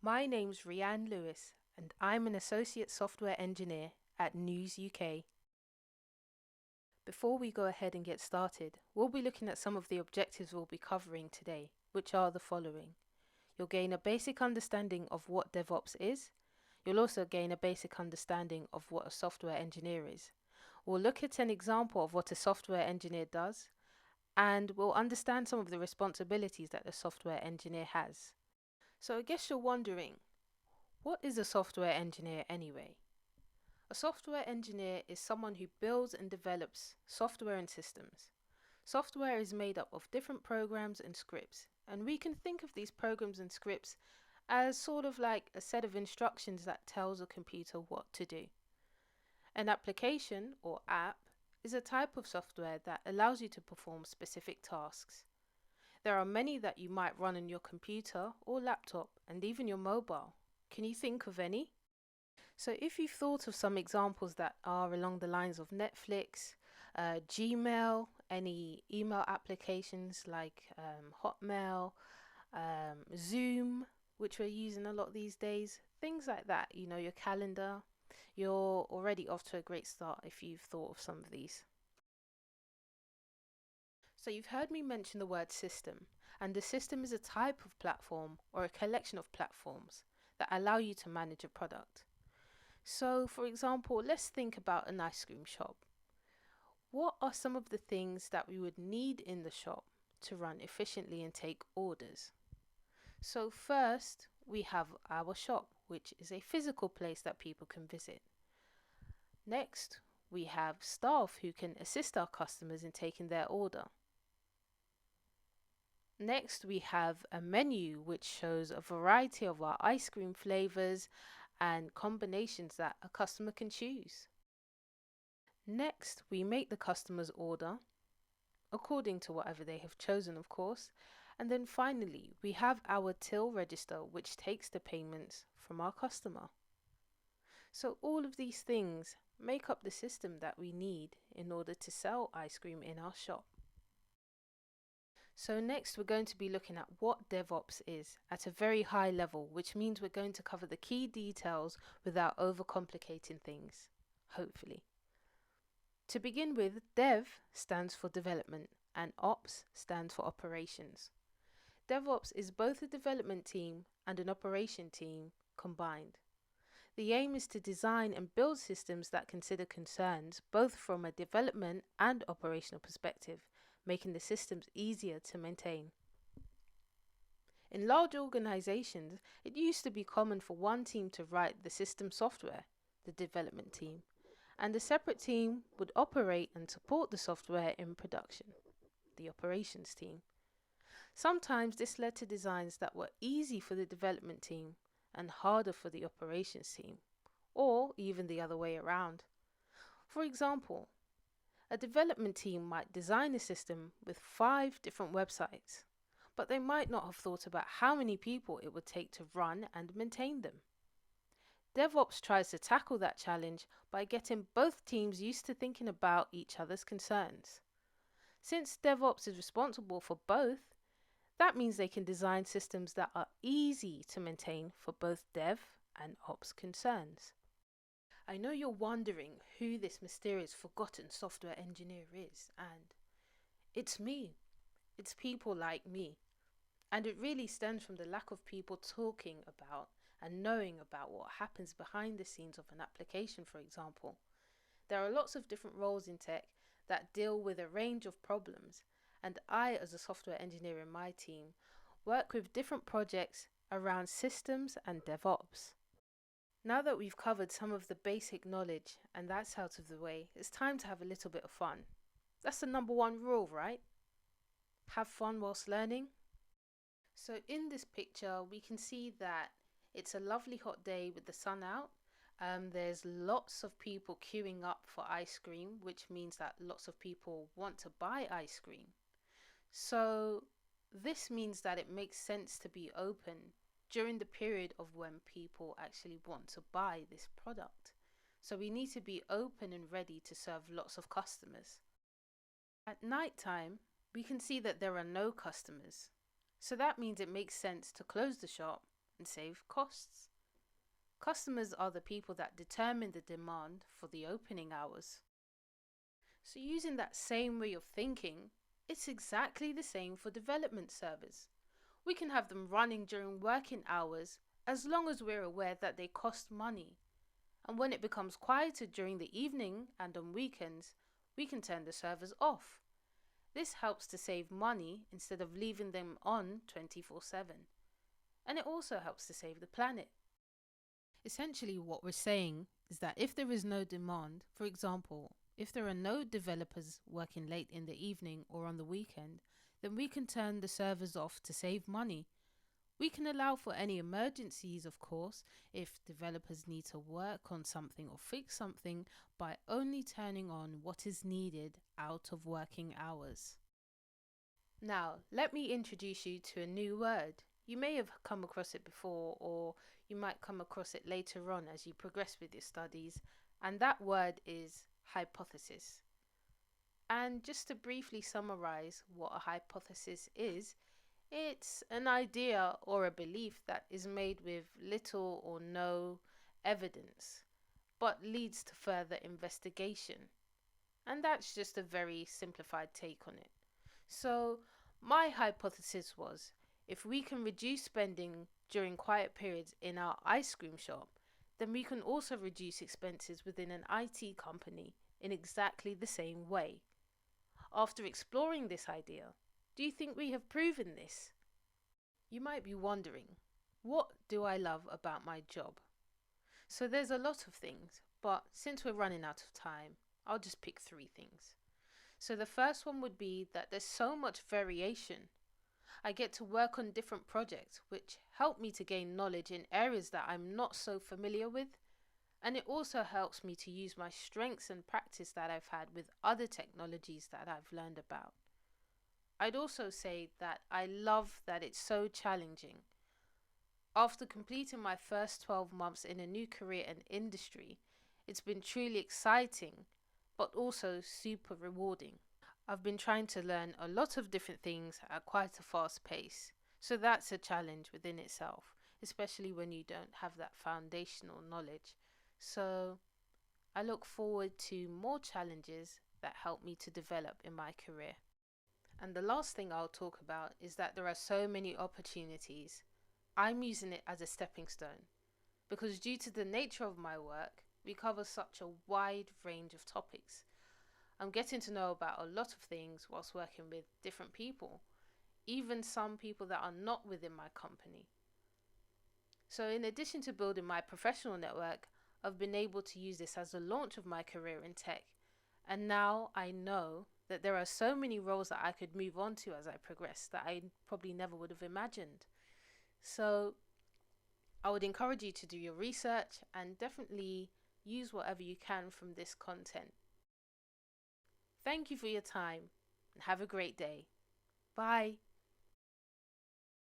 My name's Rianne Lewis, and I'm an Associate Software Engineer at News UK. Before we go ahead and get started, we'll be looking at some of the objectives we'll be covering today, which are the following. You'll gain a basic understanding of what DevOps is. You'll also gain a basic understanding of what a software engineer is. We'll look at an example of what a software engineer does, and we'll understand some of the responsibilities that a software engineer has. So I guess you're wondering, what is a software engineer anyway? A software engineer is someone who builds and develops software and systems. Software is made up of different programs and scripts, and we can think of these programs and scripts as sort of like a set of instructions that tells a computer what to do. An application or app is a type of software that allows you to perform specific tasks. There are many that you might run on your computer or laptop and even your mobile. Can you think of any? So if you've thought of some examples that are along the lines of Netflix, Gmail, any email applications like Hotmail, Zoom, which we're using a lot these days, things like that, your calendar, you're already off to a great start if you've thought of some of these. So you've heard me mention the word system, and a system is a type of platform or a collection of platforms that allow you to manage a product. So for example, let's think about an ice cream shop. What are some of the things that we would need in the shop to run efficiently and take orders? So first, we have our shop, which is a physical place that people can visit. Next, we have staff who can assist our customers in taking their order. Next, we have a menu which shows a variety of our ice cream flavors and combinations that a customer can choose. Next, we make the customer's order according to whatever they have chosen, of course. And then finally, we have our till register, which takes the payments from our customer. So all of these things make up the system that we need in order to sell ice cream in our shop. So next we're going to be looking at what DevOps is at a very high level, which means we're going to cover the key details without overcomplicating things, hopefully. To begin with, Dev stands for development and Ops stands for operations. DevOps is both a development team and an operation team combined. The aim is to design and build systems that consider concerns both from a development and operational perspective, making the systems easier to maintain. In large organizations, it used to be common for one team to write the system software, the development team, and a separate team would operate and support the software in production, the operations team. Sometimes this led to designs that were easy for the development team and harder for the operations team, or even the other way around. For example, a development team might design a system with 5 different websites, but they might not have thought about how many people it would take to run and maintain them. DevOps tries to tackle that challenge by getting both teams used to thinking about each other's concerns. Since DevOps is responsible for both, that means they can design systems that are easy to maintain for both dev and ops concerns. I know you're wondering who this mysterious forgotten software engineer is, and it's me. It's people like me. And it really stems from the lack of people talking about and knowing about what happens behind the scenes of an application, for example. There are lots of different roles in tech that deal with a range of problems, and I, as a software engineer in my team, work with different projects around systems and DevOps. Now that we've covered some of the basic knowledge and that's out of the way, it's time to have a little bit of fun. That's the number one rule, right? Have fun whilst learning. So in this picture, we can see that it's a lovely hot day with the sun out. There's lots of people queuing up for ice cream, which means that lots of people want to buy ice cream. So this means that it makes sense to be open during the period of when people actually want to buy this product. So we need to be open and ready to serve lots of customers. At night time, we can see that there are no customers. So that means it makes sense to close the shop and save costs. Customers are the people that determine the demand for the opening hours. So using that same way of thinking, it's exactly the same for development servers. We can have them running during working hours as long as we're aware that they cost money. And when it becomes quieter during the evening and on weekends, we can turn the servers off. This helps to save money instead of leaving them on 24/7. And it also helps to save the planet. Essentially, what we're saying is that if there is no demand, for example, if there are no developers working late in the evening or on the weekend, then we can turn the servers off to save money. We can allow for any emergencies, of course, if developers need to work on something or fix something, by only turning on what is needed out of working hours. Now, let me introduce you to a new word. You may have come across it before, or you might come across it later on as you progress with your studies, and that word is hypothesis. And just to briefly summarize what a hypothesis is, it's an idea or a belief that is made with little or no evidence, but leads to further investigation. And that's just a very simplified take on it. So, my hypothesis was, if we can reduce spending during quiet periods in our ice cream shop, then we can also reduce expenses within an IT company in exactly the same way. After exploring this idea, do you think we have proven this? You might be wondering, what do I love about my job? So there's a lot of things, but since we're running out of time, I'll just pick 3 things. So the first one would be that there's so much variation. I get to work on different projects, which help me to gain knowledge in areas that I'm not so familiar with. And it also helps me to use my strengths and practice that I've had with other technologies that I've learned about. I'd also say that I love that it's so challenging. After completing my first 12 months in a new career and industry, it's been truly exciting, but also super rewarding. I've been trying to learn a lot of different things at quite a fast pace, so that's a challenge within itself, especially when you don't have that foundational knowledge. So I look forward to more challenges that help me to develop in my career. And the last thing I'll talk about is that there are so many opportunities. I'm using it as a stepping stone because, due to the nature of my work, we cover such a wide range of topics. I'm getting to know about a lot of things whilst working with different people, even some people that are not within my company. So, in addition to building my professional network, I've been able to use this as a launch of my career in tech. And now I know that there are so many roles that I could move on to as I progress that I probably never would have imagined. So I would encourage you to do your research and definitely use whatever you can from this content. Thank you for your time and have a great day. Bye.